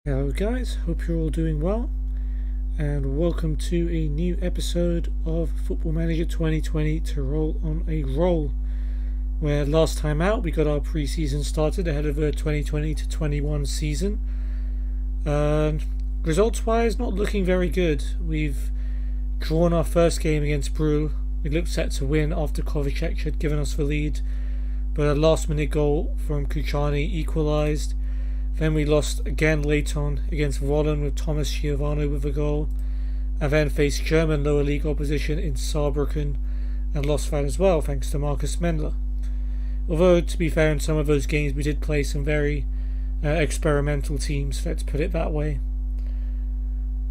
Hello guys, hope you're all doing well and welcome to a new episode of Football Manager 2020 Tirol on a roll, where last time out we got our pre-season started ahead of the 2020 to 21 season. Results wise, not looking very good. We've drawn our first game against Brühl. We looked set to win after Kovacic had given us the lead, but a last minute goal from Kuchani equalised. Then we lost again late on against Rollen with Thomas Schiavano with a goal, and then faced German lower league opposition in Saarbrücken and lost that as well thanks to Markus Mendler. Although, to be fair, in some of those games we did play some very experimental teams, let's put it that way.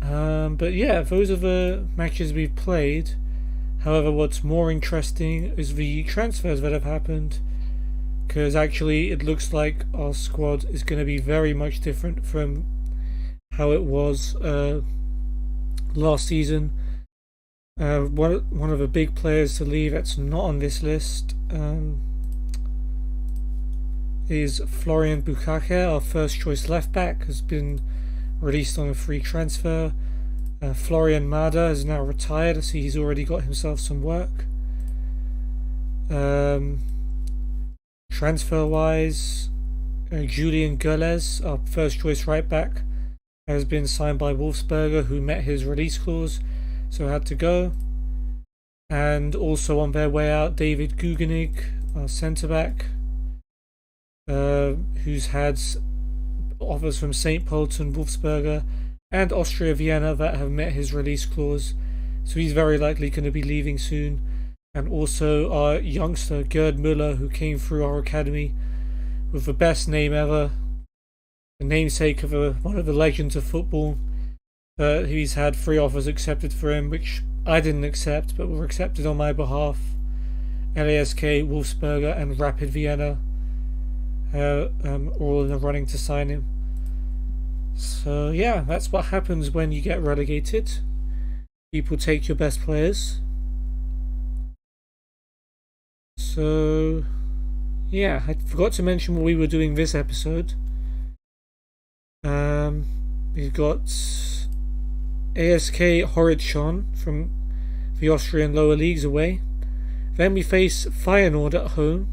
But yeah, those are the matches we've played. However, what's more interesting is the transfers that have happened, because actually it looks like our squad is going to be very much different from how it was last season. One of the big players to leave that's not on this list is Florian Bukacher, our first choice left back, has been released on a free transfer. Florian Mada is now retired. I see he's already got himself some work. Transfer wise, Julian Gulles, our first choice right back, has been signed by Wolfsberger, who met his release clause, so had to go. And also on their way out, David Gugenig, our centre back, who's had offers from St. Pölten, Wolfsberger, and Austria Vienna that have met his release clause, so he's very likely going to be leaving soon. And also our youngster Gerd Müller, who came through our academy with the best name ever, the namesake of one of the legends of football. He's had 3 offers accepted for him, which I didn't accept, but were accepted on my behalf. LASK, Wolfsberger, and Rapid Vienna all in the running to sign him. So yeah, that's what happens when you get relegated. People take your best players. So yeah, I forgot to mention what we were doing this episode. We've got ASK Horridschon from the Austrian lower leagues away. Then we face Feyenoord at home,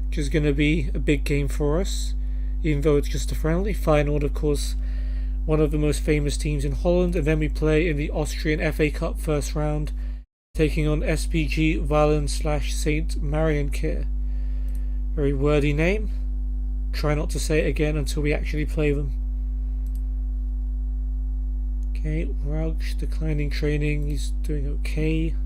which is going to be a big game for us, even though it's just a friendly. Feyenoord, of course, one of the most famous teams in Holland. And then we play in the Austrian FA Cup first round, taking on SPG Wallen/St. Marienkeer. Very wordy name. Try not to say it again until we actually play them. Okay, Rauch declining training. He's doing okay.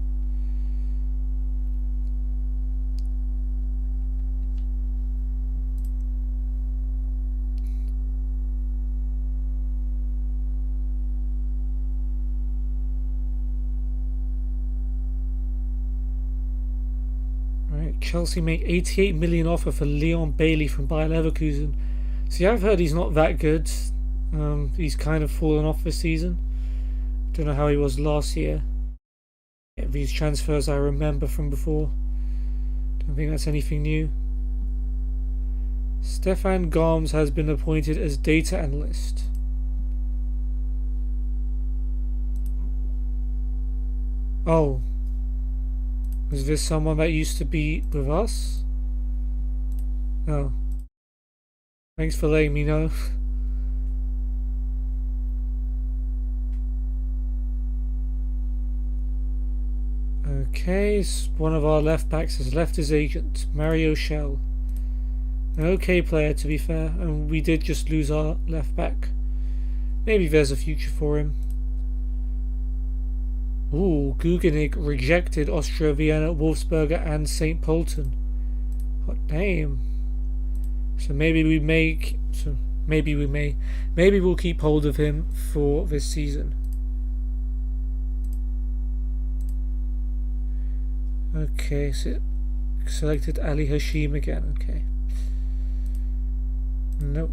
Chelsea make 88 million offer for Leon Bailey from Bayer Leverkusen. See, I've heard he's not that good. He's kind of fallen off this season. Don't know how he was last year. Yeah, these transfers I remember from before. Don't think that's anything new. Stefan Gomes has been appointed as data analyst. Oh. Was this someone that used to be with us? Oh. Thanks for letting me know. Okay, one of our left backs has left his agent, Mario Shell. An okay player, to be fair, and we did just lose our left back. Maybe there's a future for him. Ooh, Gugenig rejected Austria Vienna, Wolfsberger, and St. Pölten. Hot damn. So maybe we'll keep hold of him for this season. Okay, so selected Ali Hashim again. Okay. Nope.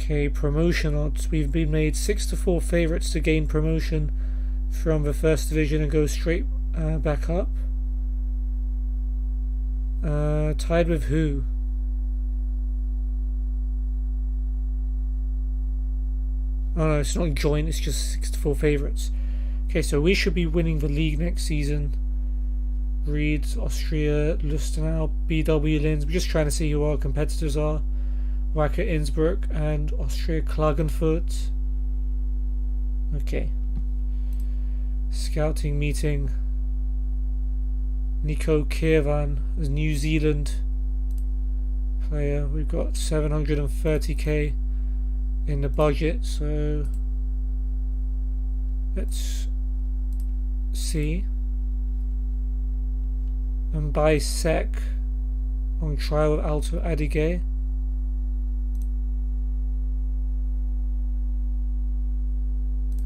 Okay, promotion odds. We've been made 6-4 favourites to gain promotion from the first division and go straight back up. Tied with who? Oh no, it's not joint, it's just 6-4 favourites. Okay, so we should be winning the league next season. Reeds, Austria, Lustenau, BW Linz. We're just trying to see who our competitors are. Wacker Innsbruck and Austria Klagenfurt. Okay. Scouting meeting. Nico Kirvan as New Zealand player. We've got 730k in the budget, so let's see. And by Sec on trial with Alto Adige.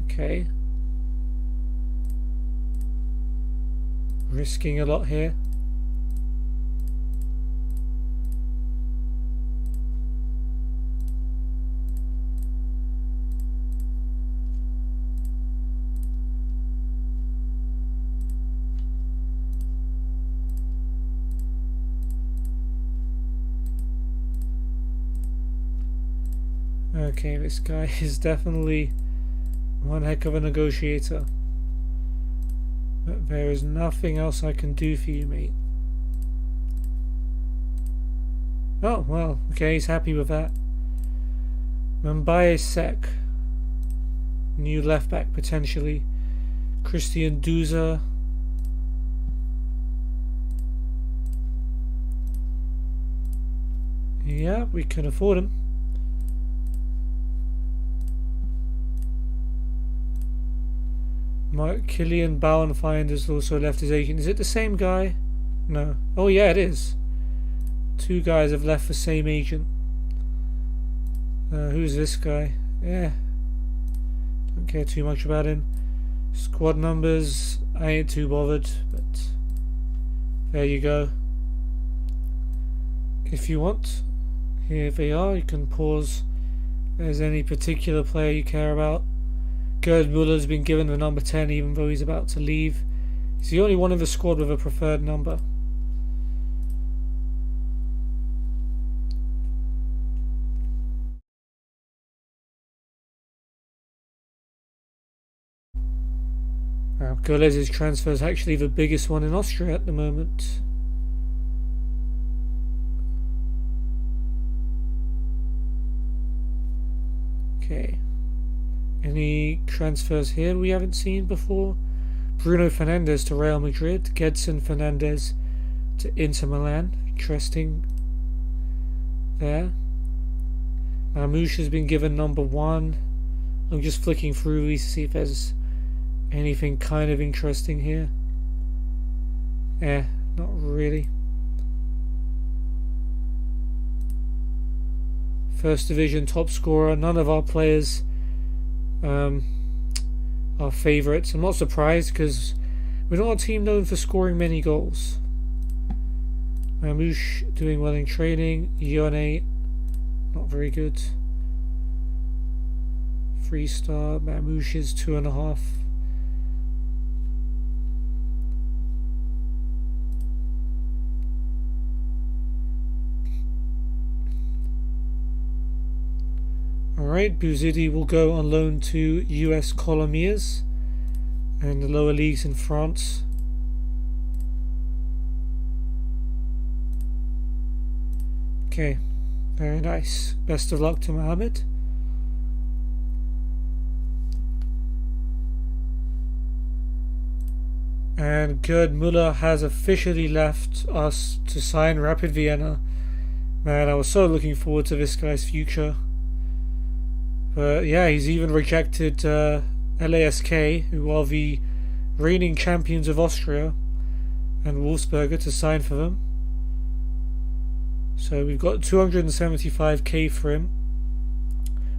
Okay. Risking a lot here. Okay, this guy is definitely one heck of a negotiator. But there is nothing else I can do for you, mate. Oh, well, okay, he's happy with that. Mumbai Sec. New left back, potentially. Christian Duza. Yeah, we can afford him. Killian Bauernfeind has also left his agent. Is it the same guy? No. Oh yeah, it is. Two guys have left the same agent. Who's this guy? Yeah. Don't care too much about him. Squad numbers, I ain't too bothered, but there you go. If you want, here they are. You can pause if there's any particular player you care about. Gerd Muller's been given the number 10 even though he's about to leave. He's the only one in the squad with a preferred number. Now, Gulez's transfer is actually the biggest one in Austria at the moment. Okay. Any transfers here we haven't seen before? Bruno Fernandes to Real Madrid. Gedson Fernandes to Inter Milan. Interesting there. Mamouche has been given number 1. I'm just flicking through these to see if there's anything kind of interesting here. Not really. First division top scorer. None of our players our favourites. I'm not surprised because we're not a team known for scoring many goals. Mamouche doing well in training. Ione not very good. 3-star. Mamouche is 2.5. Alright, Bouzidi will go on loan to US Colomiers and the lower leagues in France. Okay, very nice. Best of luck to Mohammed. And Gerd Müller has officially left us to sign Rapid Vienna. Man, I was so looking forward to this guy's future. But yeah, he's even rejected LASK, who are the reigning champions of Austria, and Wolfsberger to sign for them. So we've got 275k for him,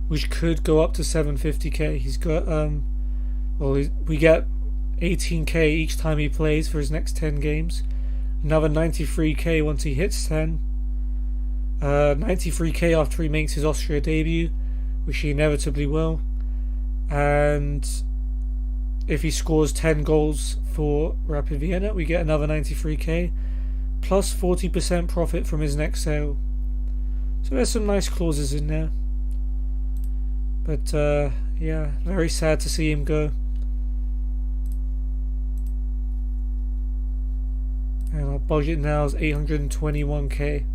which could go up to 750k. He's got we get 18k each time he plays for his next 10 games. Another 93k once he hits 10. 93k after he makes his Austria debut. which he inevitably will. And if he scores 10 goals for Rapid Vienna, we get another 93k, plus 40% profit from his next sale. So there's some nice clauses in there. But yeah, very sad to see him go. And our budget now is 821k.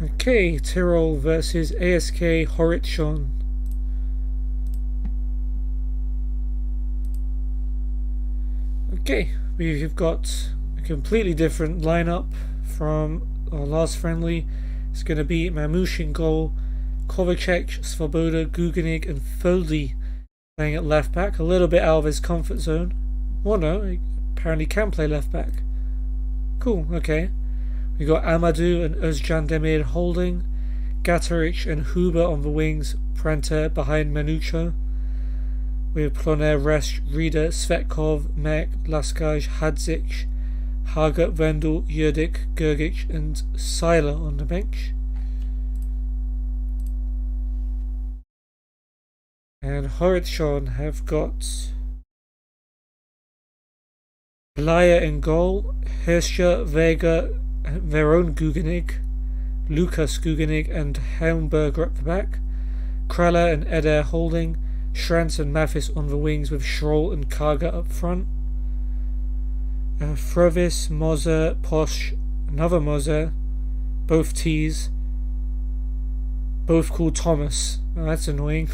Okay, Tirol versus ASK Horizon. Okay, we've got a completely different lineup from our last friendly. It's going to be Mamouche in goal, Kovacic, Svoboda, Guganik and Foldy playing at left back. A little bit out of his comfort zone. Well, no, he apparently can play left back. Cool, okay. We got Amadou and Özcan Demir holding, Gataric and Huber on the wings, Prenter behind Manucho. We have Ploner, Resch, Rieder, Svetkov, Mek, Laskaj, Hadzic, Hager, Vendel, Yurdik, Gergic and Seiler on the bench. And Horizon have got Blaya in goal, Hirscher, Vega, Veron Guganig, Lukas Guganig and Helmberger at the back, Kraler and Eder holding, Schranz and Mathis on the wings with Schroll and Karga up front. Frovis, Moser, Posch, another Moser, both T's, both called Thomas. Oh, that's annoying.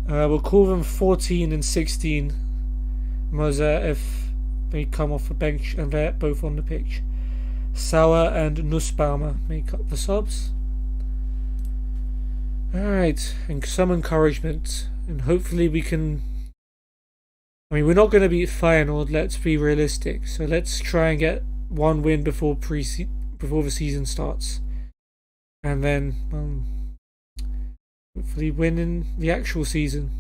We'll call them 14 and 16 Moser if they come off the bench and they're both on the pitch. Sauer and Nussbaumer make up the subs. Alright, and some encouragement, and hopefully we can... I mean, we're not going to beat Feyenoord, let's be realistic, so let's try and get one win before the season starts. And then, hopefully win in the actual season.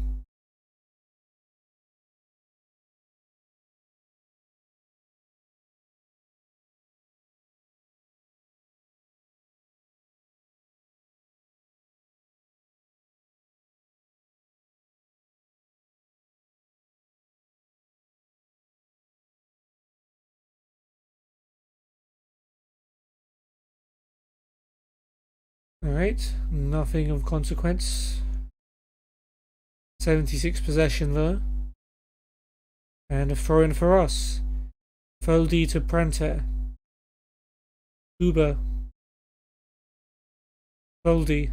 Alright, nothing of consequence. 76 possession though. And a throw in for us. Foldy to Prenter. Huber. Foldy.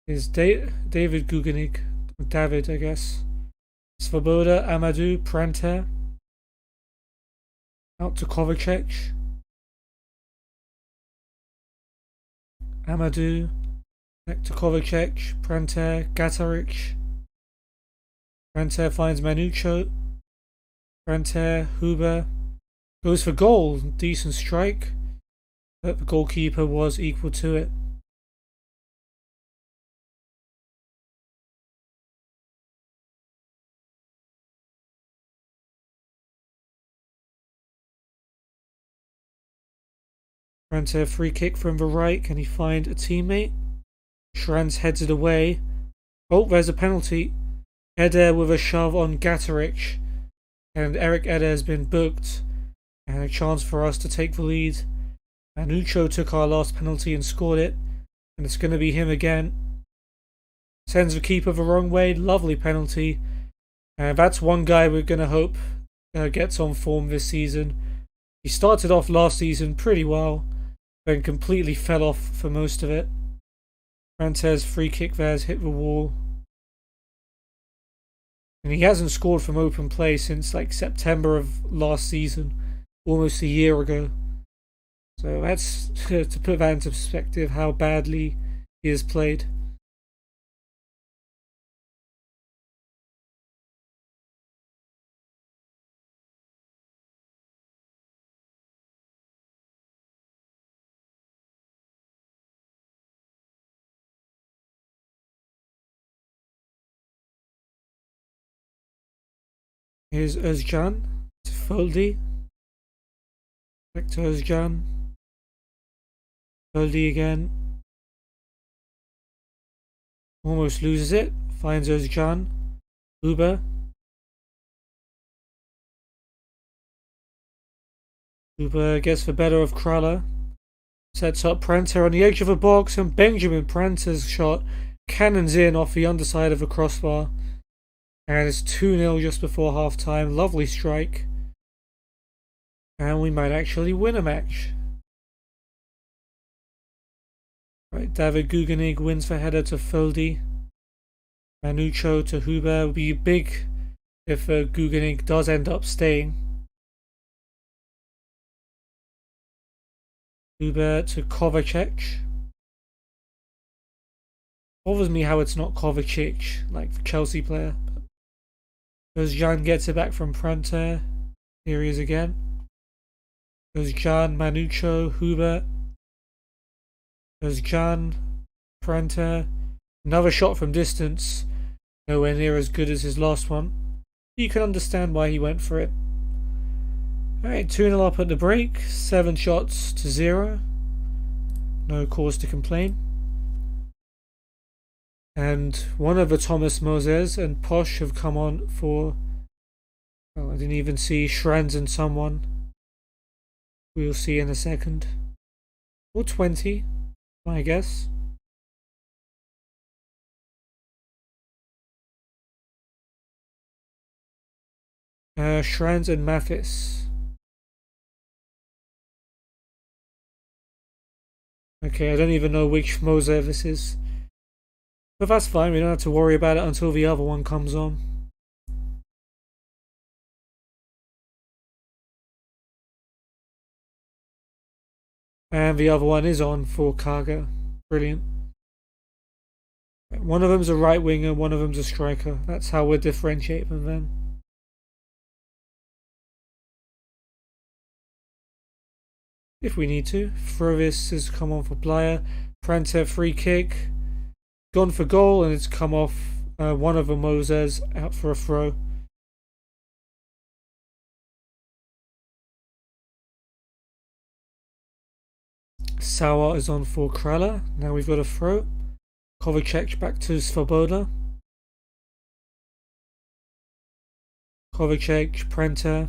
Is David Guganig. David, I guess. Svoboda, Amadou, Prenter. Out to Kovacic. Amadou. Back to Kovacic. Prenter. Gataric. Prenter finds Manucho. Prenter. Huber. Goes for goal. Decent strike. But the goalkeeper was equal to it. Prenter free kick from the right. Can he find a teammate? Schranz heads it away. Oh, there's a penalty. Eder with a shove on Gataric. And Eric Eder has been booked. And a chance for us to take the lead. Manucho took our last penalty and scored it. And it's going to be him again. Sends the keeper the wrong way. Lovely penalty. And that's one guy we're going to hope gets on form this season. He started off last season pretty well. Then completely fell off for most of it. Prenter's free kick there has hit the wall. And he hasn't scored from open play since like September of last season. Almost a year ago. So that's to put that into perspective how badly he has played. Here's Özcan to Foldy. Back to Özcan. Foldy again. Almost loses it. Finds Özcan. Huber. Huber gets the better of Kraler. Sets up Pranter on the edge of a box, and Benjamin Pranter's shot cannons in off the underside of the crossbar. And it's 2-0 just before half time. Lovely strike. And we might actually win a match. Right, David Gugenig wins the header to Foldy. Manucho to Huber. It would be big if Gugenig does end up staying. Huber to Kovacic. Bothers me how it's not Kovacic, like the Chelsea player. Özcan gets it back from Pranter. Here he is again. Özcan, Manucho, Huber. Özcan, Pranter. Another shot from distance. Nowhere near as good as his last one. You can understand why he went for it. Alright, 2-0 up at the break. 7 shots to 0. No cause to complain. And one of the Thomas Moses and Posh have come on for... Well, I didn't even see Schranz and someone. We'll see in a second. Or 20, I guess. Schranz and Mathis. Okay, I don't even know which Moses this is. But that's fine, we don't have to worry about it until the other one comes on. And the other one is on for Kaga. Brilliant. One of them's a right winger, one of them's a striker. That's how we'll differentiate them then. If we need to. Frovis has come on for Blyer. Pranter free kick. Gone for goal, and it's come off one of the Moses out for a throw. Sauer is on for Kraler. Now we've got a throw. Kovacic back to Svoboda. Kovacic, Pranter.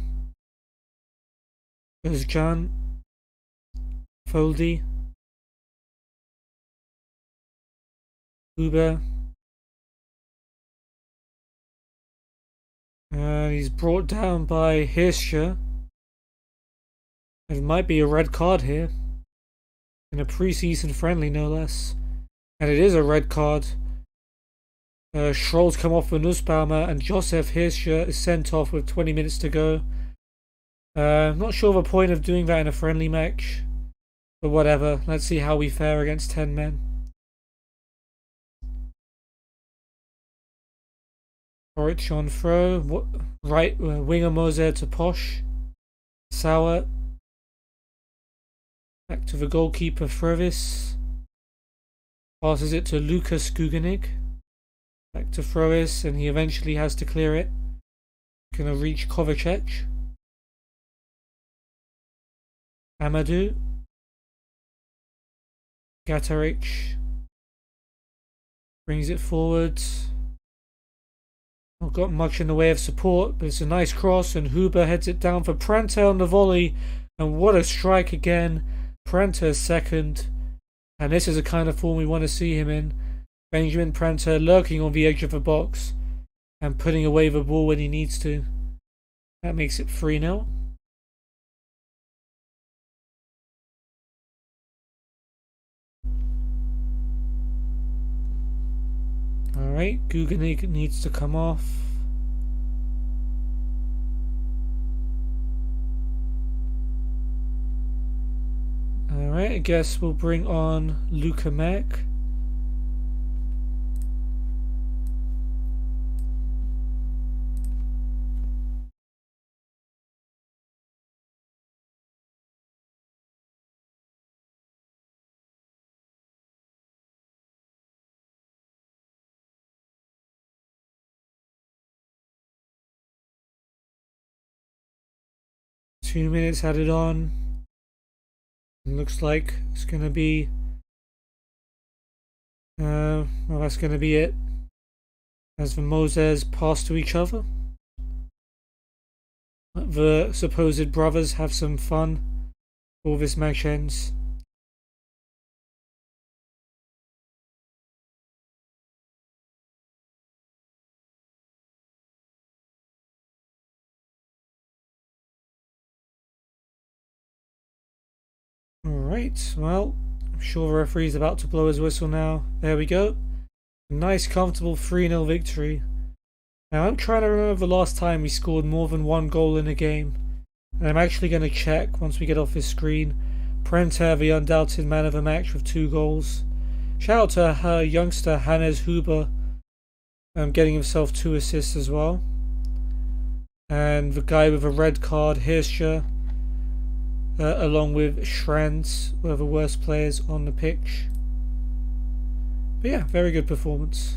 Özcan. Foldy. Huber. And he's brought down by Hirscher. It might be a red card here. In a pre-season friendly, no less. And it is a red card. Schroll's come off for Nussbaumer, and Josef Hirscher is sent off with 20 minutes to go. I'm not sure of the point of doing that in a friendly match. But whatever, let's see how we fare against 10 men. Orich on throw. Right winger Moser to Posh. Sauer. Back to the goalkeeper Frovis. Passes it to Lucas Gugenig. Back to Frovis, and he eventually has to clear it. Gonna reach Kovacic. Amadou. Gataric. Brings it forward. Not got much in the way of support, but it's a nice cross, and Huber heads it down for Pranter on the volley. And what a strike again. Pranter's second. And this is the kind of form we want to see him in. Benjamin Pranter lurking on the edge of the box and putting away the ball when he needs to. That makes it 3-0. Alright, Gugenig needs to come off. Alright, I guess we'll bring on Luka Mack. 2 minutes added on. Looks like it's going to be... well, that's going to be it. As the Moses pass to each other. The supposed brothers have some fun before this match ends. Alright, well, I'm sure the referee's about to blow his whistle now. There we go. Nice, comfortable 3-0 victory. Now, I'm trying to remember the last time we scored more than one goal in a game. And I'm actually going to check once we get off this screen. Prenter, the undoubted man of the match with 2 goals. Shout out to her youngster Hannes Huber, getting himself 2 assists as well. And the guy with a red card, Hirscher, along with Schranz, were the worst players on the pitch. But yeah, very good performance.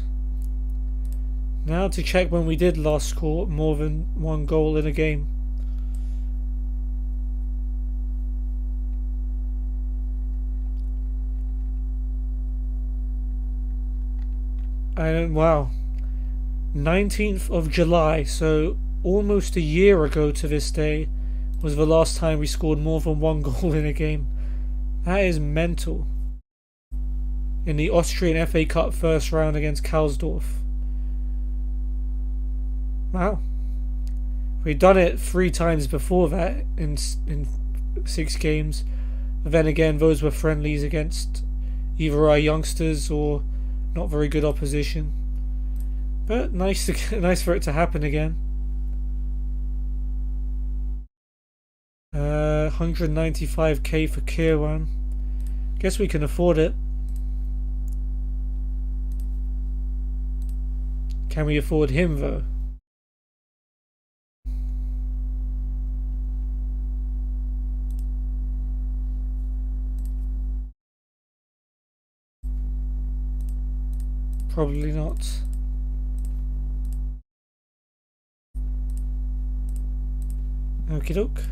Now to check when we did last score more than 1 goal in a game. Wow. 19th of July, so almost a year ago to this day, was the last time we scored more than 1 goal in a game. That is mental. In the Austrian FA Cup first round against Karlsdorf. Wow. We'd done it 3 times before that in 6 games. But then again, those were friendlies against either our youngsters or not very good opposition. But nice for it to happen again. 195k for Kirwan. Guess we can afford it. Can we afford him though? Probably not. Okie doke.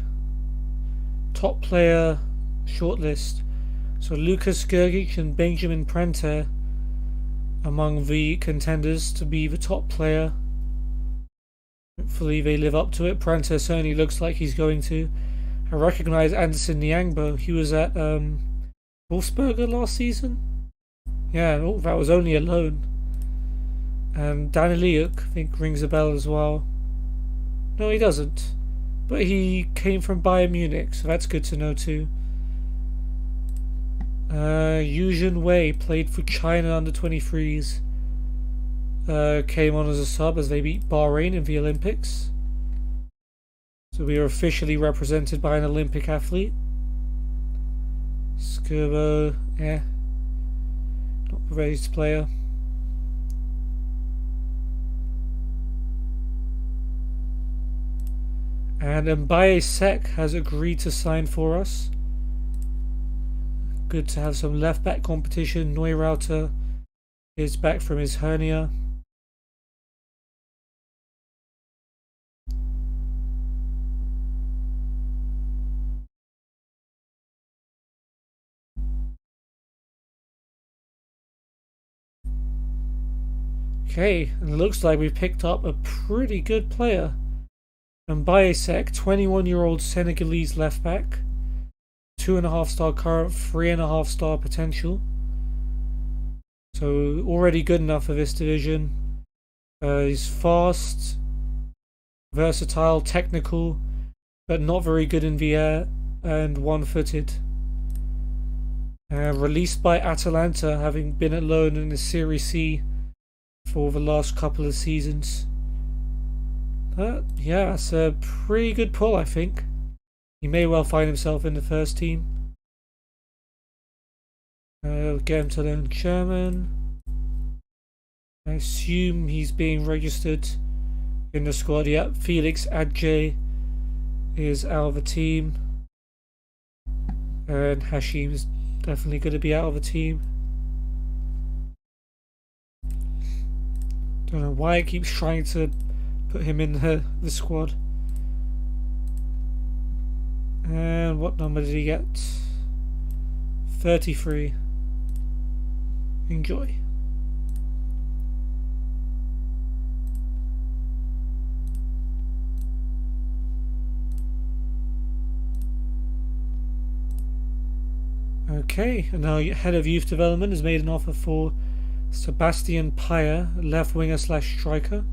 Top player shortlist. So Lukas Gergic and Benjamin Prenter among the contenders to be the top player. Hopefully they live up to it. Prenter certainly looks like he's going to. I recognise Anderson Nyangbo. He was at Wolfsberger last season. Yeah, that was only a loan. And Daniliuk, I think, rings a bell as well. No, he doesn't. But he came from Bayern Munich, so that's good to know too. Yuzhen Wei played for China under 23s. Came on as a sub as they beat Bahrain in the Olympics. So we are officially represented by an Olympic athlete. Skirbo, not the raised player. And Mbaye Sek has agreed to sign for us. Good to have some left back competition. Neureuther is back from his hernia. Okay, and it looks like we've picked up a pretty good player. Mbaye Sek, 21-year-old Senegalese left back. 2.5 star current, 3.5 star potential. So already good enough for this division. He's fast, versatile, technical, but not very good in the air, and one-footed. Released by Atalanta, having been at loan in the Serie C for the last couple of seasons. Yeah, that's a pretty good pull, I think. He may well find himself in the first team. Get him to learn German. I assume he's being registered in the squad. Yep, Felix Adjei is out of the team. And Hashim is definitely going to be out of the team. Don't know why it keeps trying to put him in the squad. And what number did he get? 33. Enjoy. Okay, and now head of youth development has made an offer for Sebastian Paya, left winger / striker.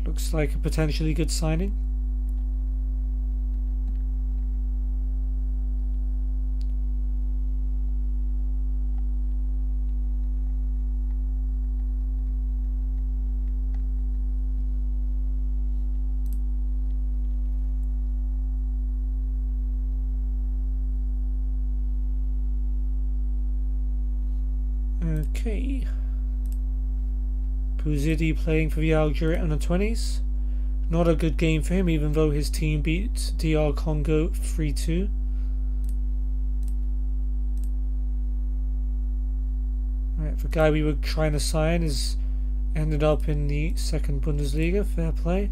Looks like a potentially good signing. Okay. Puzidi playing for the Algeria under-20s. Not a good game for him, even though his team beat DR Congo 3-2. Alright, the guy we were trying to sign is ended up in the second Bundesliga. Fair play.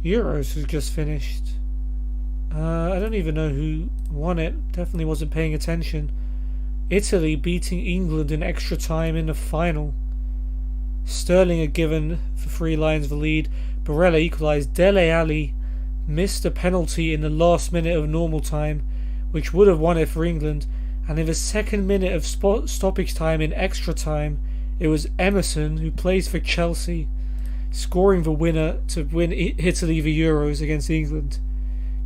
Euros has just finished. I don't even know who won it. Definitely wasn't paying attention. Italy beating England in extra time in the final. Sterling had given for 3 lines the lead. Barella equalised. Dele Alli missed a penalty in the last minute of normal time, which would have won it for England. And in the second minute of stoppage time in extra time, it was Emerson, who plays for Chelsea, scoring the winner to win Italy the Euros against England.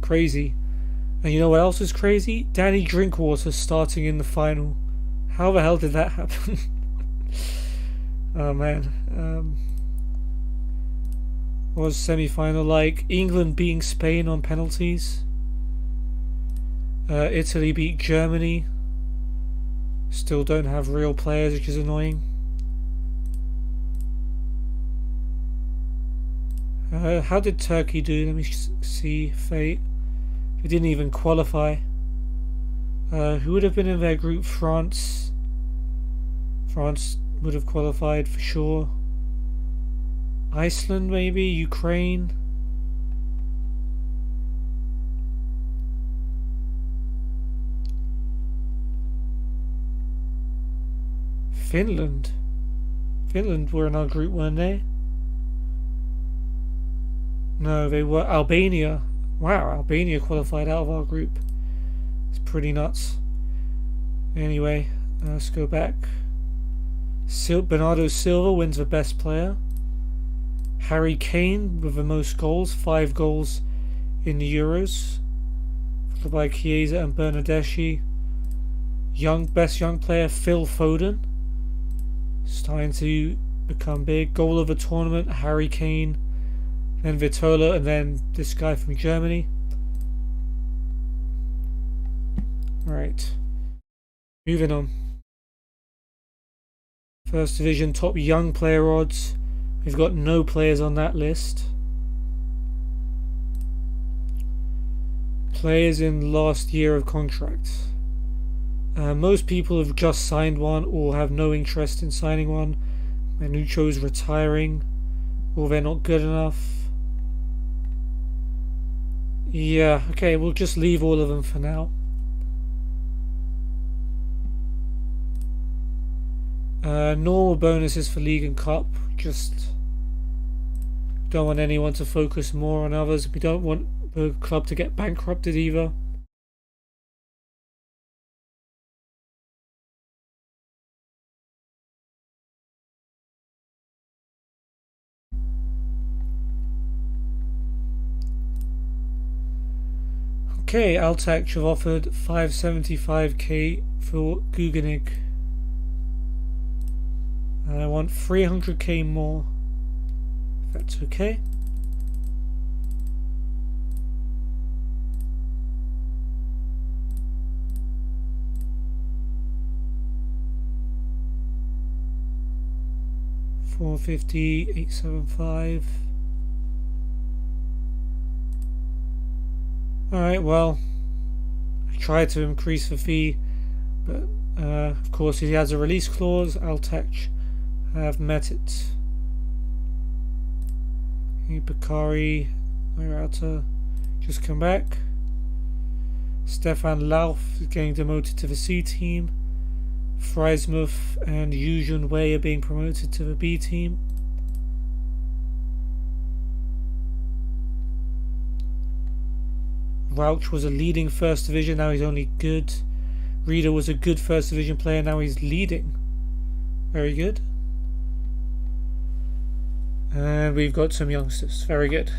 Crazy. And you know what else is crazy? Danny Drinkwater starting in the final. How the hell did that happen? Oh man. What was semi-final like? England beating Spain on penalties. Italy beat Germany. Still don't have real players, which is annoying. How did Turkey do? Let me see. Fate. They didn't even qualify. Who would have been in their group? France. France would have qualified for sure. Iceland maybe? Ukraine? Finland? Finland were in our group, weren't they? No, they were Albania. Wow, Albania qualified out of our group. It's pretty nuts. Anyway, let's go back. Bernardo Silva wins the best player. Harry Kane with the most goals, 5 goals in the Euros. Followed by Chiesa and Bernardeschi. Best young player, Phil Foden. Starting to become big. Goal of the tournament, Harry Kane. Then Vitola, and then this guy from Germany. Alright. Moving on. First Division top young player odds. We've got no players on that list. Players in last year of contracts. Most people have just signed one or have no interest in signing one. Manucho's retiring, or they're not good enough. Yeah, okay, we'll just leave all of them for now. Normal bonuses for League and Cup. Just don't want anyone to focus more on others. We don't want the club to get bankrupted either. Okay, Altach have offered 575k for Guganig. And I want 300k more, if that's okay. $450, 875. Alright, well, I tried to increase the fee, but of course he has a release clause. Altach have met it. Bakari, Moirata, just come back. Stefan Lauf is getting demoted to the C team. Freismuth and Yu Jun Wei are being promoted to the B team. Rauch was a leading first division, now he's only good. Reader was a good first division player, now he's leading. Very good. And we've got some youngsters. Very good.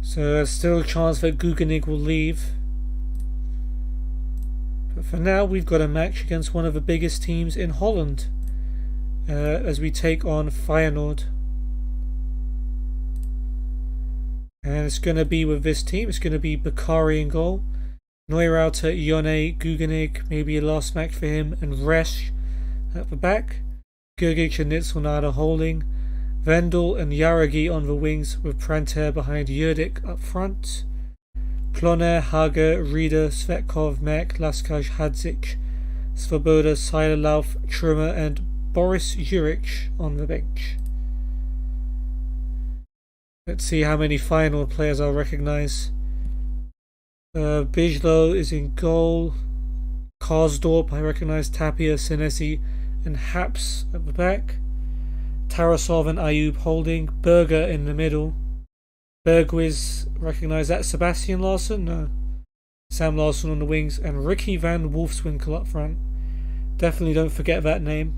So there's still a chance that Guggenheim will leave. But for now, we've got a match against one of the biggest teams in Holland. As we take on Feyenoord. And it's going to be with this team. It's going to be Bakari in goal. Neurauter, Ione, Guggenheim, maybe a last match for him. And Resch at the back. Gergic and Nitsunada holding. Vendel and Yaragi on the wings with Pranter behind Yurdik up front. Kloner, Hager, Rieder, Svetkov, Mek, Laskaj, Hadzik, Svoboda, Seilerlauf, Trümmer and Boris Juric on the bench. Let's see how many final players I'll recognise. Bijlo is in goal. Karsdorp, I recognise Tapia, Senesi and Haps at the back. Tarasov and Ayub holding. Berger in the middle. Bergwiz, recognise that. Sebastian Larsson? No. Sam Larsson on the wings. And Ricky van Wolfswinkel up front. Definitely don't forget that name.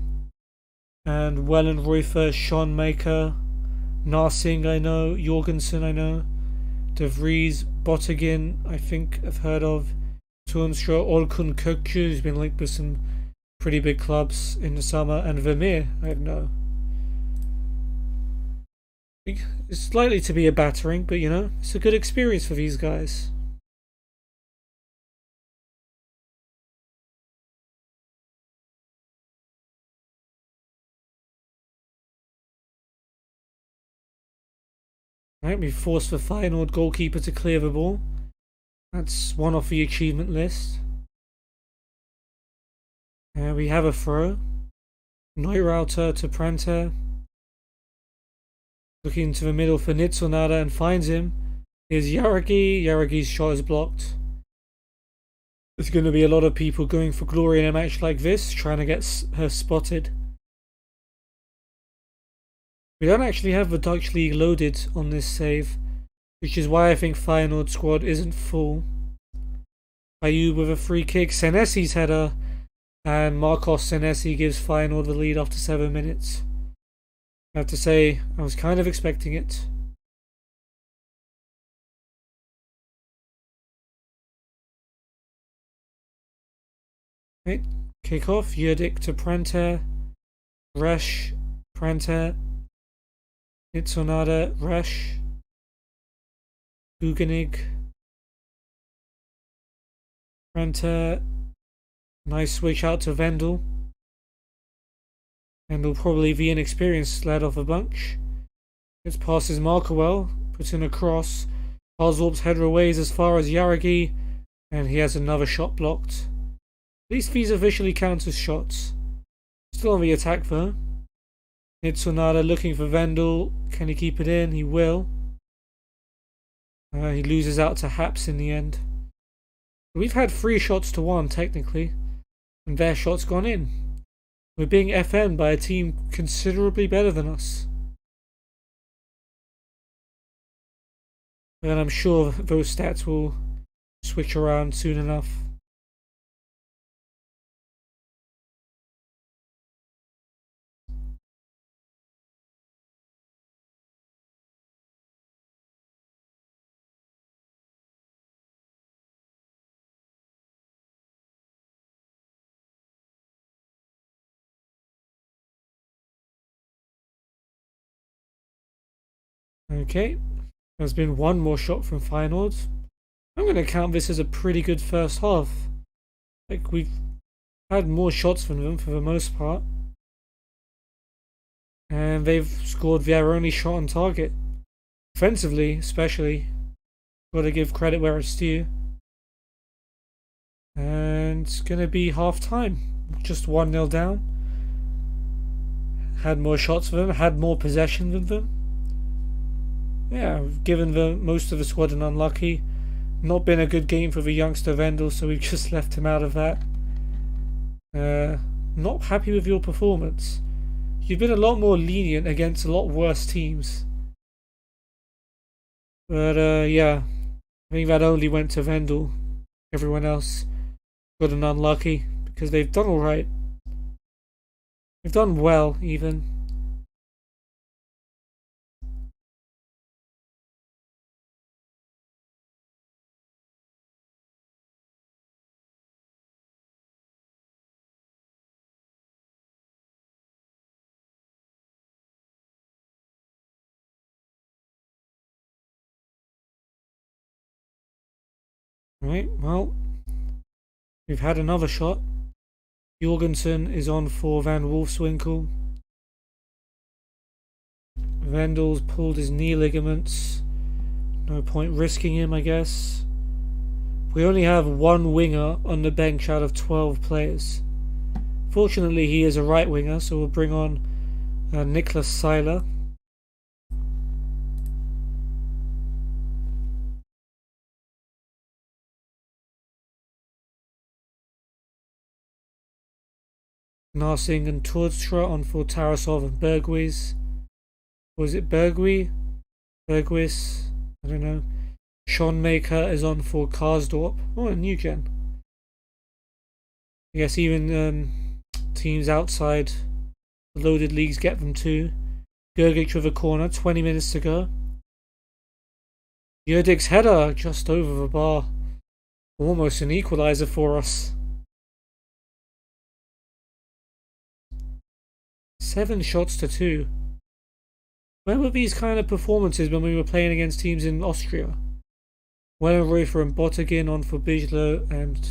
And Wellenreufer, Sean Maker, Narsing I know, Jorgensen I know, De Vries, Bottegin I think I've heard of, Toornstra, Olkun Kökçü, who's been linked with some pretty big clubs in the summer, and Vermeer I know. It's likely to be a battering, but you know, it's a good experience for these guys. Right, we've forced the Feyenoord goalkeeper to clear the ball. That's one off the achievement list. We have a throw. Neurauter to Pranter. Looking to the middle for Nitsunada and finds him. Here's Yaragi. Yaragi's shot is blocked. There's going to be a lot of people going for glory in a match like this, trying to get her spotted. We don't actually have the Dutch League loaded on this save, which is why I think Feyenoord squad isn't full. Ayub with a free kick, Senesi's header, and Marcos Senesi gives Feyenoord the lead after 7 minutes. I have to say, I was kind of expecting it. Right, kick off, Yurdik to Pranter, Resch, Pranter, Nitsunada, Resch, Guggenheim, Pranter, nice switch out to Vendel. Vendel probably the inexperienced lad of the bunch. Gets past his marker well, puts in a cross. Karsdorp's header away is as far as Yaragi, and he has another shot blocked. At least these officially count as shots. Still on the attack though. Nitsunada looking for Vendel. Can he keep it in? He will. He loses out to Haps in the end. We've had 3 shots to 1 technically, and their shot's gone in. We're being FM'd by a team considerably better than us. And I'm sure those stats will switch around soon enough. Okay, there's been 1 more shot from Feyenoord. I'm going to count this as a pretty good first half. Like, we've had more shots from them for the most part. And they've scored their only shot on target. Offensively, especially. Got to give credit where it's due. And it's going to be half time. just 1-0 down. Had more shots than them, had more possession than them. Yeah, given most of the squad an unlucky. Not been a good game for the youngster Vendel, so we've just left him out of that. Not happy with your performance. You've been a lot more lenient against a lot worse teams. But yeah, I think that only went to Vendel. Everyone else got an unlucky because they've done alright. They've done well, even. Right, well, we've had another shot. Jorgensen is on for Van Wolfswinkel. Vendel's pulled his knee ligaments. No point risking him, I guess. We only have one winger on the bench out of 12 players. Fortunately, he is a right winger, so we'll bring on Niklas Seiler. Narsing and Tordstra on for Tarasov and Berghuis. Was it Berghuis? Berghuis? I don't know. Schoenmaker is on for Karsdorp. Oh, a new gen. I guess even teams outside the loaded leagues get them too. Gergic with a corner, 20 minutes to go. Yerdik's header just over the bar. Almost an equaliser for us. 7 shots to 2. Where were these kind of performances when we were playing against teams in Austria? Wellenreuther and Bottegin on for Bijlo and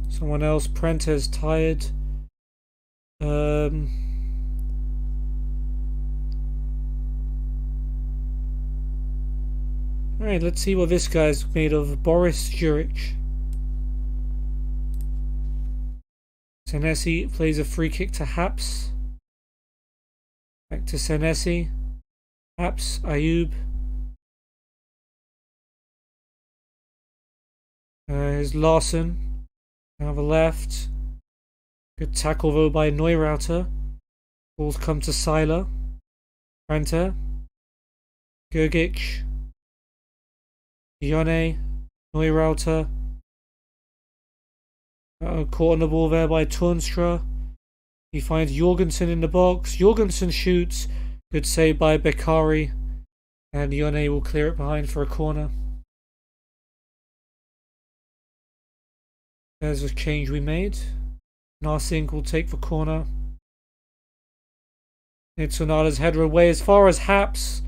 someone else. Prentes tired. Alright, let's see what this guy's made of. Boris Juric. Senesi plays a free kick to Haps. Back to Senesi. Haps, Ayub. Here's Larson. Now the left. Good tackle though by Neureuther. Balls come to Seiler. Prenter. Gergic. Ione. Neureuther. Caught on the ball there by Turnstra. He finds Jorgensen in the box. Jorgensen shoots. Good save by Beccari. And Ione will clear it behind for a corner. There's a change we made. Narsing will take the corner. Sonada's header away as far as Haps.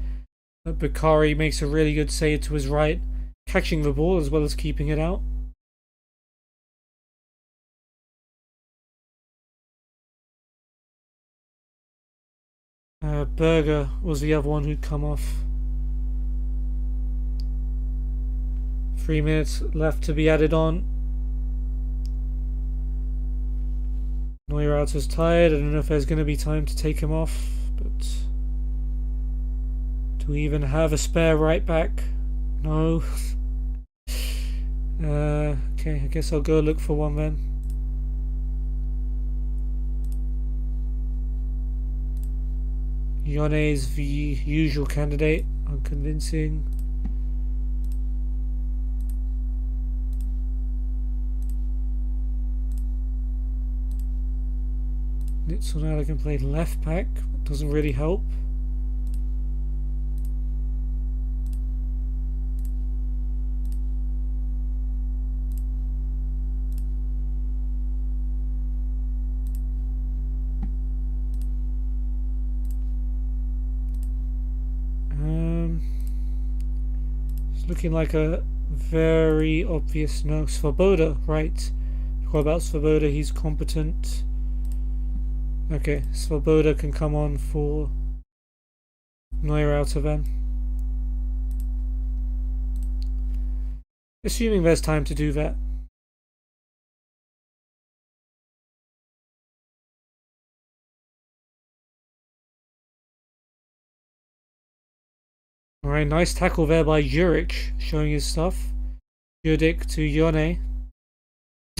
Beccari makes a really good save to his right, catching the ball as well as keeping it out. Berger was the other one who'd come off. 3 minutes left to be added on. Neureuther's tired. I don't know if there's going to be time to take him off, but do we even have a spare right back? No. Okay, I guess I'll go look for one then. Ione is the usual candidate. Unconvincing. Sonada can play left back. That doesn't really help. It's looking like a very obvious no. Svoboda, right. What about Svoboda? He's competent. Okay, Svoboda can come on for Neureuther then. Assuming there's time to do that. Alright, nice tackle there by Juric, showing his stuff. Judik to Yone.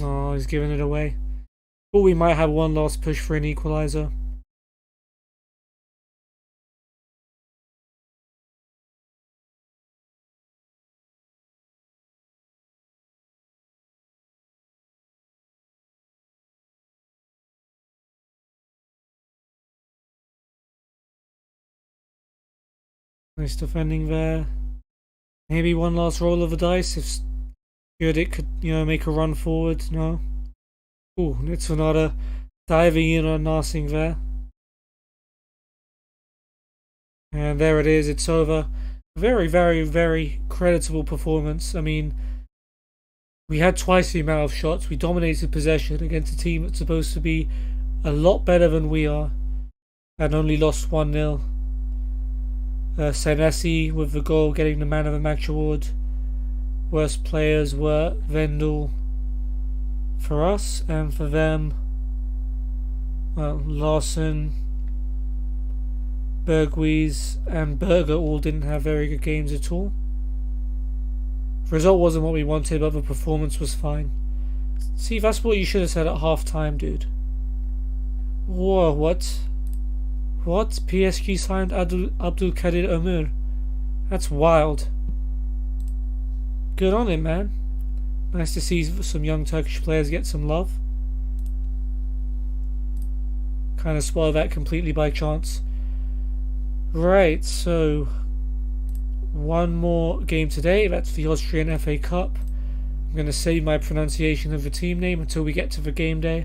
Oh, he's giving it away. But we might have one last push for an equaliser. Nice defending there. Maybe one last roll of the dice if Judik could, make a run forward. No. Ooh, Nitsunada diving in on Narsing there. And there it is, it's over. Very, very, very creditable performance. I mean, we had twice the amount of shots. We dominated possession against a team that's supposed to be a lot better than we are. And only lost 1-0. Senesi with the goal getting the Man of the Match award. Worst players were Vendel for us, and for them, well, Larson, Bergwies and Berger all didn't have very good games at all. The result wasn't what we wanted, but the performance was fine. See, that's what you should have said at half time, dude. Whoa, what? What? PSG signed Abdul Kadir Ömür. That's wild. Good on him, man. Nice to see some young Turkish players get some love. Kind of spoiled that completely by chance. Right, so one more game today. That's the Austrian FA Cup. I'm going to save my pronunciation of the team name until we get to the game day.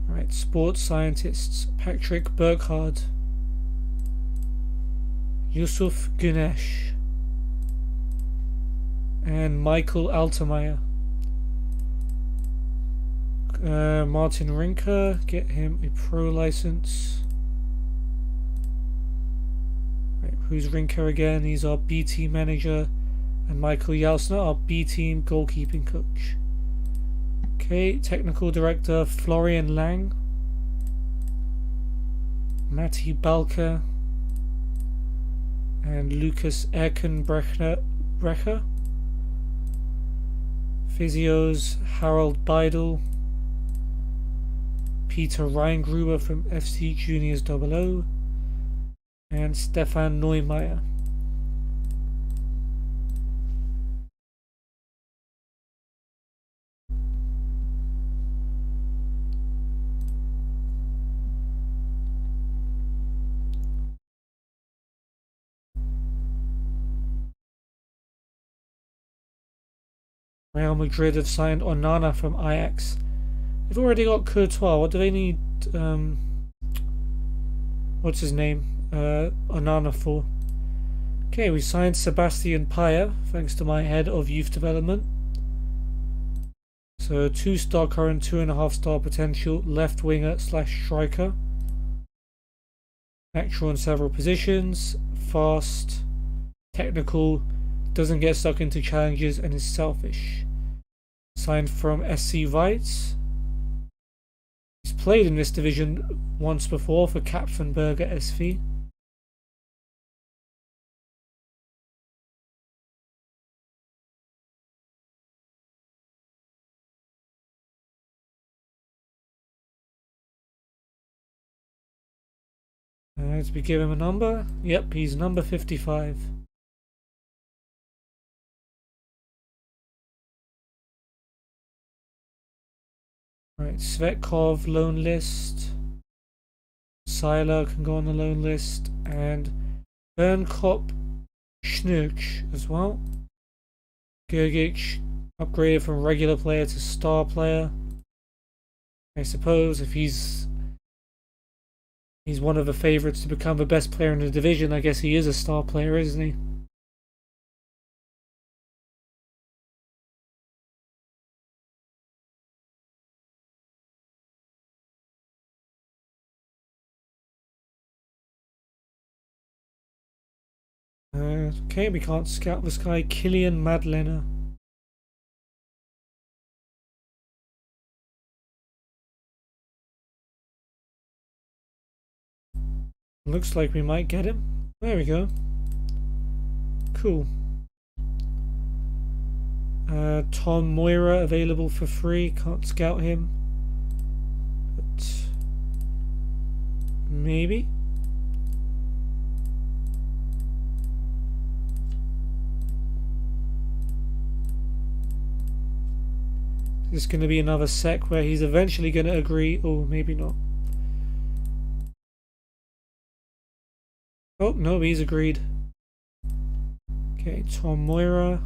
Right, sports scientists Patrick Burkhardt, Yusuf Güneş, and Michael Altemeyer. Martin Rinker, get him a pro license. Right, who's Rinker again? He's our B team manager, and Michael Yalsner, our B team goalkeeping coach. Okay, technical director Florian Lang, Matti Balker, and Lucas Erkenbrecher. Physios Harold Beidel, Peter Reingruber from FC Juniors 00, and Stefan Neumeier. Real Madrid have signed Onana from Ajax. They've already got Courtois. What do they need? What's his name? Onana for. Okay, we signed Sebastian Paya, thanks to my head of youth development. So 2-star current, 2.5-star potential, left winger / striker. Natural in several positions, fast, technical, doesn't get stuck into challenges, and is selfish. Signed from SC Weiz. He's played in this division once before for Kapfenberger SV. Did we give him a number? Yep, he's number 55. Right, Svetkov, loan list. Seiler can go on the loan list. And Bernkop Schnurch as well. Gergic upgraded from regular player to star player. I suppose if he's one of the favourites to become the best player in the division, I guess he is a star player, isn't he? Okay, we can't scout this guy. Kilian Madlener. Looks like we might get him. There we go. Cool. Tom Moira available for free. Can't scout him. But maybe. There's going to be another sec where he's eventually going to agree, or maybe not. Oh, no, he's agreed. Okay, Tom Moira.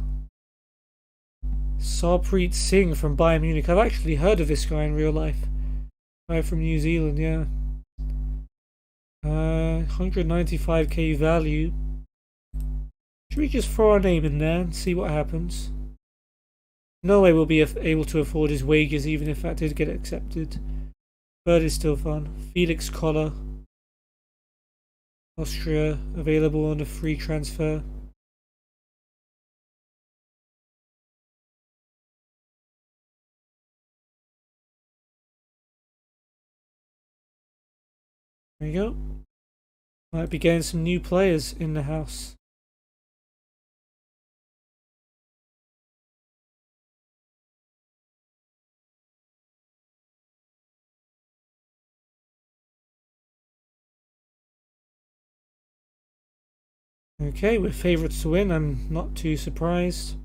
Sarpreet Singh from Bayern Munich. I've actually heard of this guy in real life. Guy from New Zealand, yeah. 195k value. Should we just throw our name in there and see what happens? No way we'll be able to afford his wages even if that did get accepted. But it's still fun. Felix Koller. Austria, available on a free transfer. There you go. Might be getting some new players in the house. Okay, we're favourites to win. I'm not too surprised.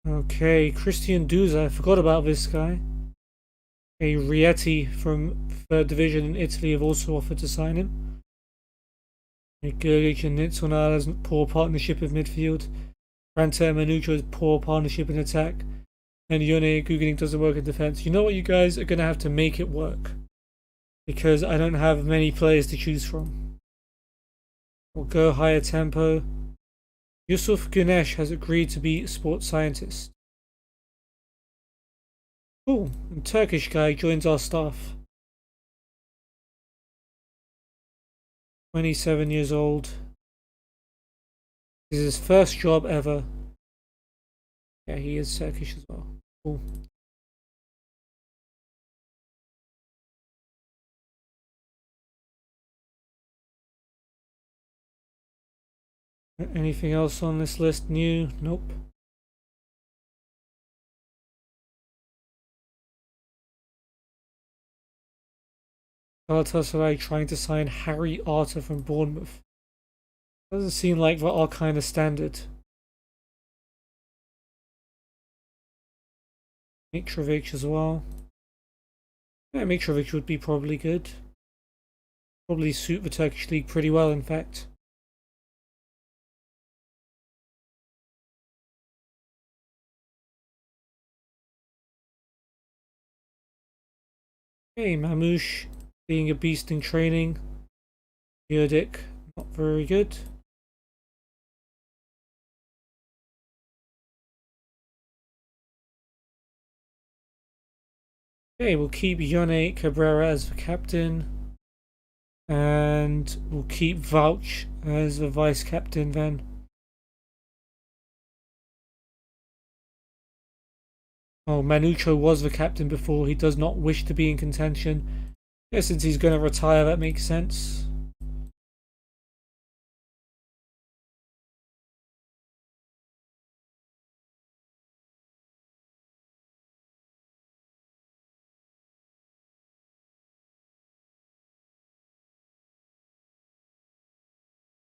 Okay, Christian Duza. I forgot about this guy. A Rieti from 3rd Division in Italy have also offered to sign him. Gergic and Nitsonara's poor partnership of midfield. Ranta and Manucho's poor partnership in attack. And Yone Gugening doesn't work in defense. You know what, you guys are going to have to make it work. Because I don't have many players to choose from. We'll go higher tempo. Yusuf Gunesh has agreed to be a sports scientist. Cool. A Turkish guy joins our staff. 27 years old. This is his first job ever. Yeah, he is Turkish as well. Cool. Anything else on this list new? Nope. Galatasaray trying to sign Harry Arter from Bournemouth. Doesn't seem like they're our kind of standard. Mitrovic as well. Yeah, Mitrovic would be probably good. Probably suit the Turkish league pretty well, in fact. Okay, Mamouche being a beast in training. Yurdik, not very good. Okay, we'll keep Yone Cabrera as the captain. And we'll keep Vouch as the vice captain then. Oh, Manucho was the captain before. He does not wish to be in contention. Yeah, since he's going to retire, that makes sense.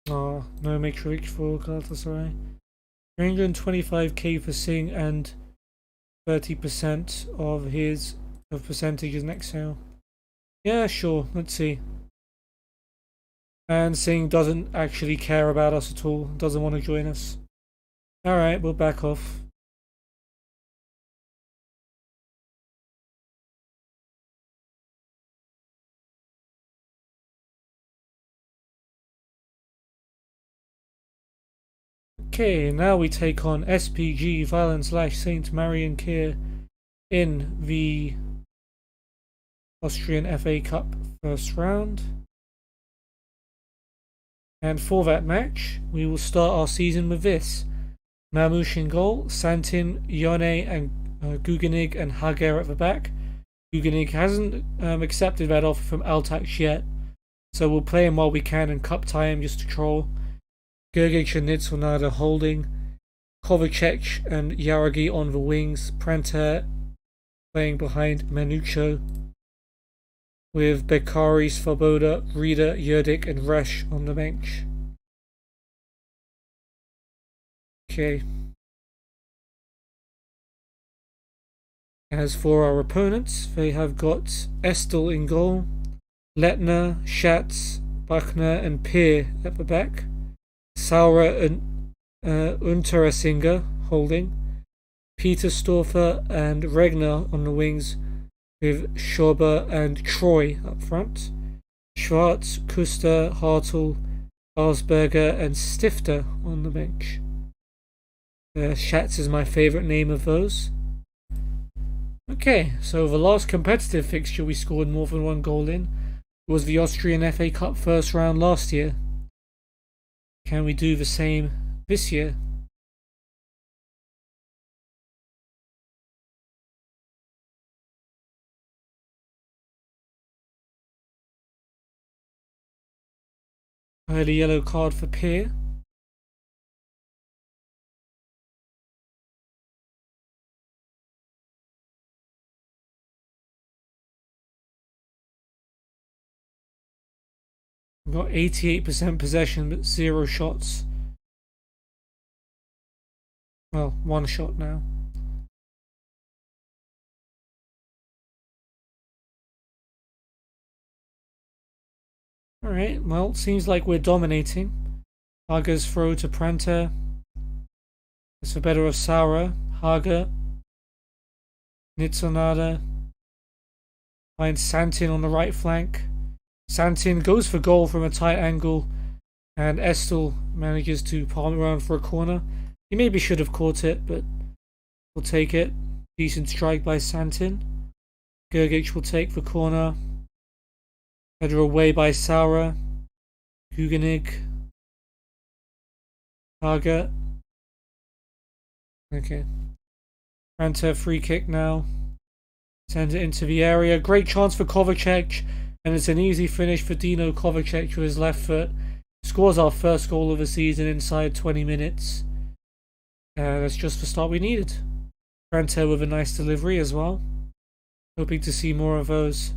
Oh, no Mitrovic for Galatasaray. 325k for Singh and 30% of his percentage is next sale. Yeah, sure. Let's see. And Singh doesn't actually care about us at all. Doesn't want to join us. Alright, we'll back off. Okay, now we take on SPG Valens/Saint Marian Kier in the Austrian FA Cup first round. And for that match, we will start our season with this. Mamouche in goal, Santin, Yone and Guganig and Hager at the back. Guganig hasn't accepted that offer from Altax yet, so we'll play him while we can and cup tie him just to troll. Gergic and Nitsonada holding. Kovacic and Yaragi on the wings. Pranta playing behind Manucho. With Beccari, Svoboda, Rida, Yurdik and Resch on the bench. Okay. As for our opponents, they have got Estel in goal, Letner, Schatz, Buckner and Peer at the back, Saura and Unteresinger holding, Peter Storfer and Regner on the wings, with Schober and Troy up front, Schwartz, Kuster, Hartl, Arsberger and Stifter on the bench. Schatz is my favourite name of those. Okay, so the last competitive fixture we scored more than one goal in was the Austrian FA Cup first round last year. Can we do the same this year? Early yellow card for Peer. Got 88% possession but 0 shots. Well, 1 shot now. Alright, well, seems like we're dominating. Hager's throw to Pranta. It's for better of Saura. Hager. Nitsonada. Finds Santin on the right flank. Santin goes for goal from a tight angle, and Estel manages to palm it around for a corner. He maybe should have caught it, but we'll take it. Decent strike by Santin. Gergic will take the corner. Header away by Saura. Guganig. Hager. Okay. Pranta free kick now. Sends it into the area. Great chance for Kovacic. And it's an easy finish for Dino Kovacic with his left foot. Scores our first goal of the season inside 20 minutes. That's just the start we needed. Pranta with a nice delivery as well. Hoping to see more of those.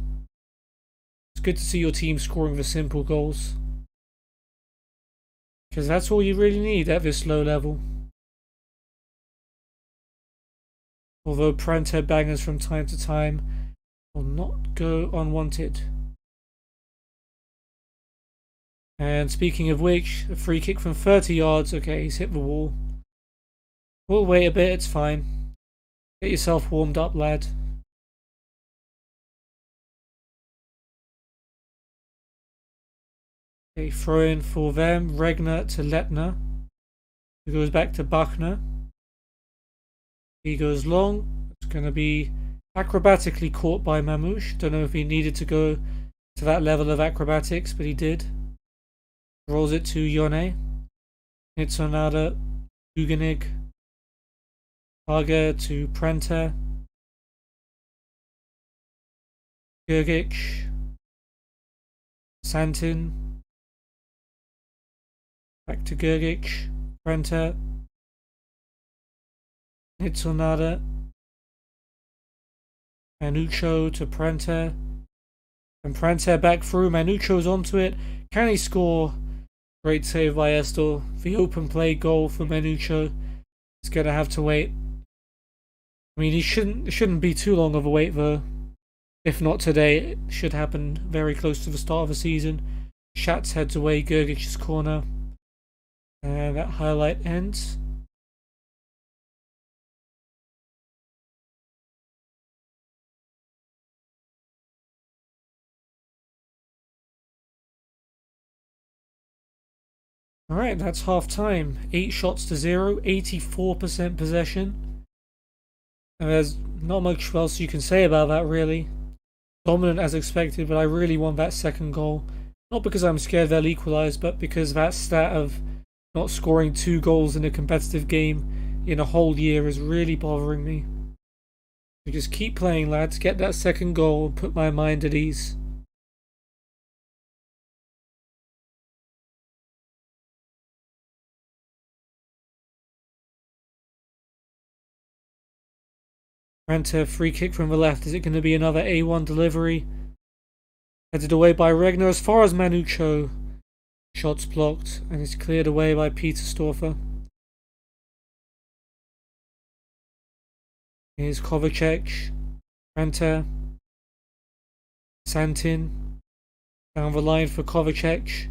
It's good to see your team scoring the simple goals. Because that's all you really need at this low level. Although Pranta bangers from time to time will not go unwanted. And speaking of which, a free kick from 30 yards. Okay, he's hit the wall. We'll wait a bit, it's fine. Get yourself warmed up, lad. Okay, throw in for them. Regner to Letner. He goes back to Buckner. He goes long. It's going to be acrobatically caught by Mamouche. Don't know if he needed to go to that level of acrobatics, but he did. Rolls it to Yone. Nitsonada, Guganig. Hager to Pranta. Gergic. Santin. Back to Gergic. Pranta. Nitsonada. Manucho to Pranta. And Pranta back through. Manucho's onto it. Can he score? Great save by Estel. The open play goal for Manucho. He's going to have to wait. I mean, it shouldn't be too long of a wait though. If not today, it should happen very close to the start of the season. Schatz heads away Gergic's corner. And that highlight ends. Alright, that's half time. 8 shots to 0, 84% possession. And there's not much else you can say about that really. Dominant as expected, but I really want that second goal. Not because I'm scared they'll equalise, but because that stat of not scoring 2 goals in a competitive game in a whole year is really bothering me. So just keep playing, lads. Get that second goal and put my mind at ease. Ranta, free kick from the left. Is it going to be another A1 delivery? Headed away by Regner as far as Manucho. Shots blocked and it's cleared away by Peter Storfer. Here's Kovacic. Ranta. Santin. Down the line for Kovacic.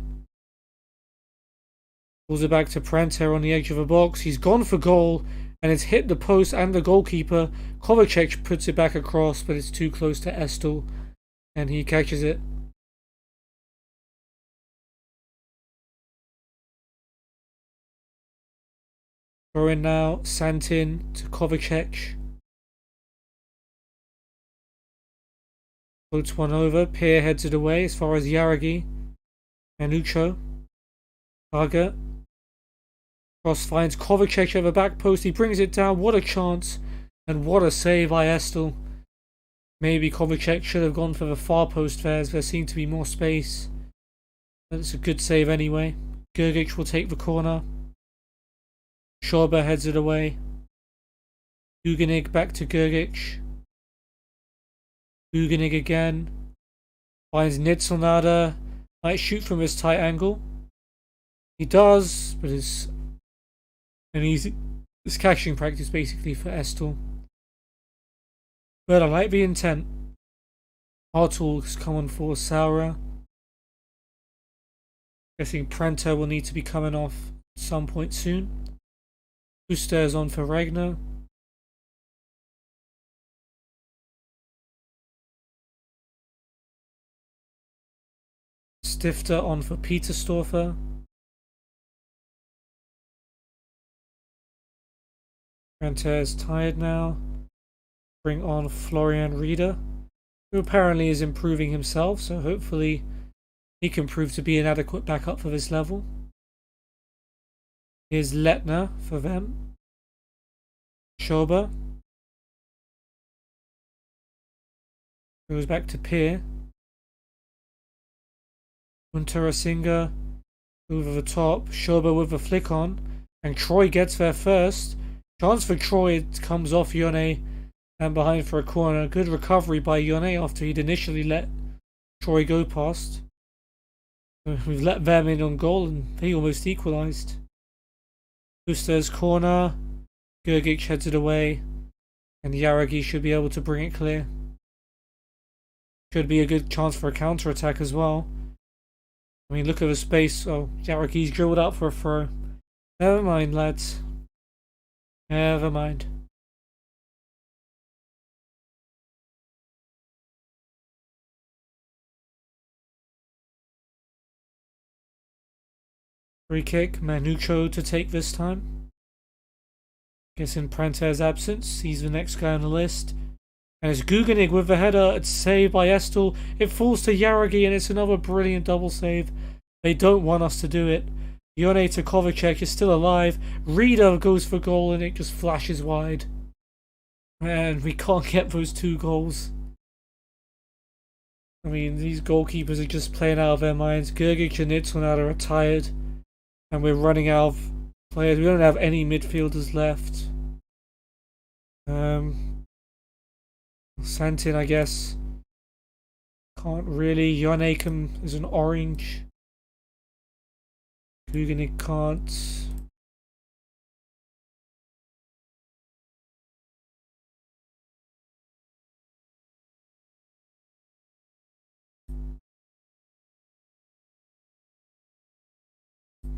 Pulls it back to Pranta on the edge of the box. He's gone for goal and it's hit the post and the goalkeeper. Kovacic puts it back across, but it's too close to Estel and he catches it. Throw in now, Santin to Kovacic. Floats one over, Pierre heads it away as far as Yaragi. Manucho. Target. Cross finds Kovacic at the back post, he brings it down, what a chance. And what a save by Estel. Maybe Kovacic should have gone for the far post there as there seemed to be more space. But it's a good save anyway. Gergic will take the corner. Schorber heads it away. Hugenig back to Gergic. Hugenig again. Finds Nitzelnader. Might shoot from his tight angle. He does, but it's an easy... It's catching practice basically for Estel. But I like the intent. Hartl has come on for Saura. Guessing Pranta will need to be coming off at some point soon. Buster is on for Regner. Stifter on for Peter Storfer. Pranta is tired now. Bring on Florian Rieder, who apparently is improving himself, so hopefully he can prove to be an adequate backup for this level. Here's Letner for them. Schober. Goes back to Peer. Unterasinger over the top. Schober with a flick on. And Troy gets there first. Chance for Troy, it comes off Yone and behind for a corner. Good recovery by Yone after he'd initially let Troy go past. We've let them in on goal and they almost equalised. Buster's corner. Gergic heads it away. And Yaragi should be able to bring it clear. Should be a good chance for a counter-attack as well. I mean, look at the space. Oh, Yaragi's drilled up for a throw. Never mind, lads. Never mind. Free kick, Manucho to take this time. Guess in Pranter's absence, he's the next guy on the list. And it's Guganig with the header. It's saved by Estel. It falls to Yaragi and it's another brilliant double save. They don't want us to do it. Yone to Kovacic is still alive. Rieder goes for goal and it just flashes wide. Man, we can't get those 2 goals. I mean, these goalkeepers are just playing out of their minds. Gergic and Nitzelnader are tired. And we're running out of players. We don't have any midfielders left. Santin, I guess. Can't really. Yone is an orange. Hugenig can't.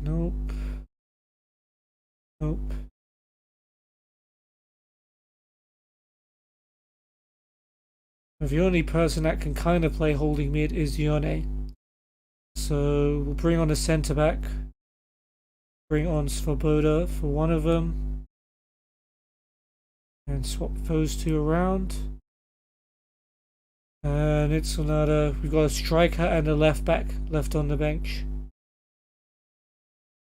Nope. Nope. The only person that can kind of play holding mid is Yone. So we'll bring on a centre back. Bring on Svoboda for one of them. And swap those 2 around. And it's another. We've got a striker and a left back left on the bench.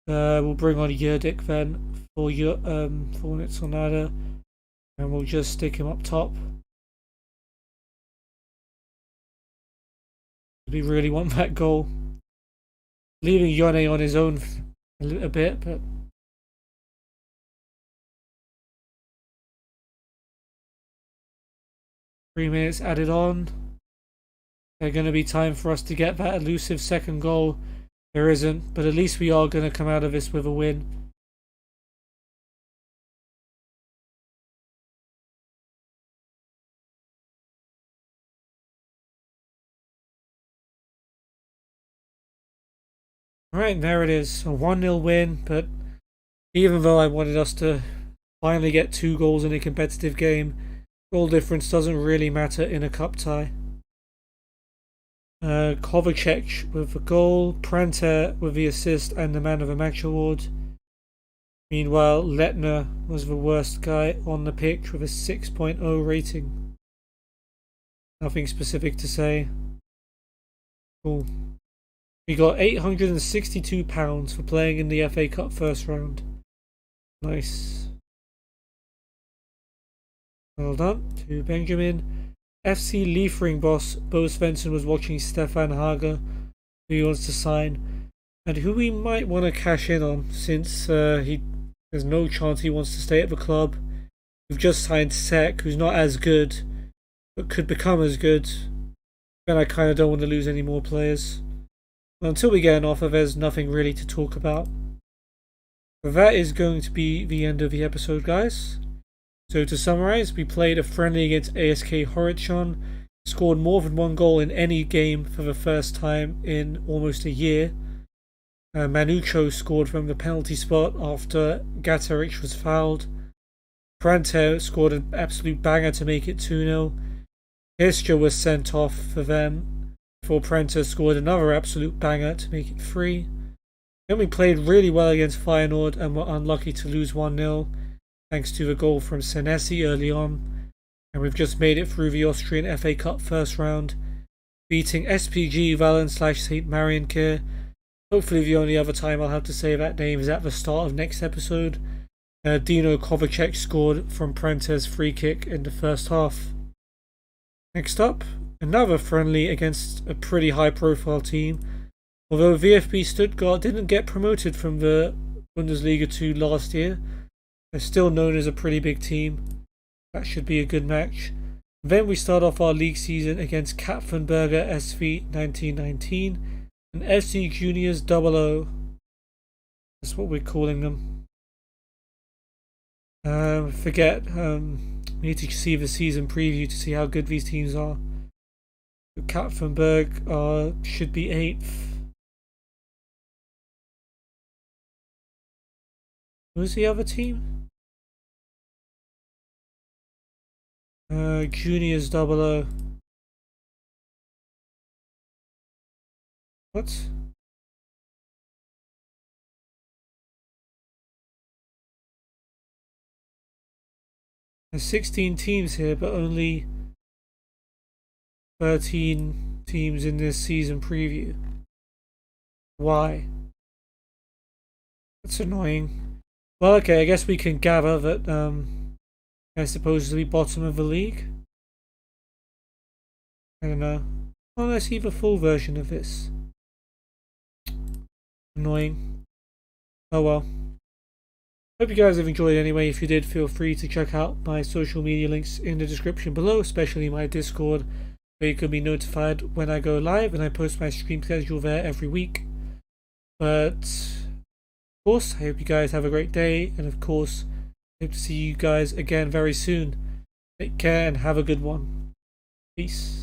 We'll bring on Yerdik then for Nitsonada, and we'll just stick him up top. We really want that goal. Leaving Yone on his own a little bit, but 3 minutes added on. There's going to be time for us to get that elusive second goal. There isn't, but at least we are going to come out of this with a win. Right, there it is. A 1-0 win, but even though I wanted us to finally get 2 goals in a competitive game, goal difference doesn't really matter in a cup tie. Kovacic with the goal, Pranta with the assist and the man of the match award. Meanwhile, Letner was the worst guy on the pitch with a 6.0 rating. Nothing specific to say. Cool. We got £862 for playing in the FA Cup first round. Nice. Well done to Benjamin. FC Liefering boss Bo Svensson was watching Stefan Hager, who he wants to sign, and who we might want to cash in on since there's no chance he wants to stay at the club. We've just signed Sek, who's not as good, but could become as good. And I kind of don't want to lose any more players. But until we get an offer, there's nothing really to talk about. But that is going to be the end of the episode, guys. So to summarise, we played a friendly against ASK Horicon, scored more than 1 goal in any game for the first time in almost a year. Manucho scored from the penalty spot after Gatarich was fouled. Pranta scored an absolute banger to make it 2-0. Histra was sent off for them, before Pranta scored another absolute banger to make it 3. Then we played really well against Feyenoord and were unlucky to lose 1-0. Thanks to the goal from Senesi early on, and we've just made it through the Austrian FA Cup first round, beating SPG Valen/St. Marienkeer. Hopefully the only other time I'll have to say that name is at the start of next episode. Dino Kovacic scored from Prente's free kick in the first half. Next up, another friendly against a pretty high profile team. Although VfB Stuttgart didn't get promoted from the Bundesliga 2 last year, they're still known as a pretty big team. That should be a good match. Then we start off our league season against Kapfenberger SV 1919 and FC Juniors 00. That's what we're calling them. We need to see the season preview to see how good these teams are. Kapfenberg should be 8th. Who's the other team? Juniors 00. What? There's 16 teams here, but only 13 teams in this season preview. Why? That's annoying. Well, okay, I guess we can gather that they're supposed to be bottom of the league. I don't know. Well, let's see the full version of this. Annoying. Oh well. Hope you guys have enjoyed anyway. If you did, feel free to check out my social media links in the description below, especially my Discord, where you can be notified when I go live, and I post my stream schedule there every week. But of course, I hope you guys have a great day, and of course, hope to see you guys again very soon. Take care and have a good one. Peace.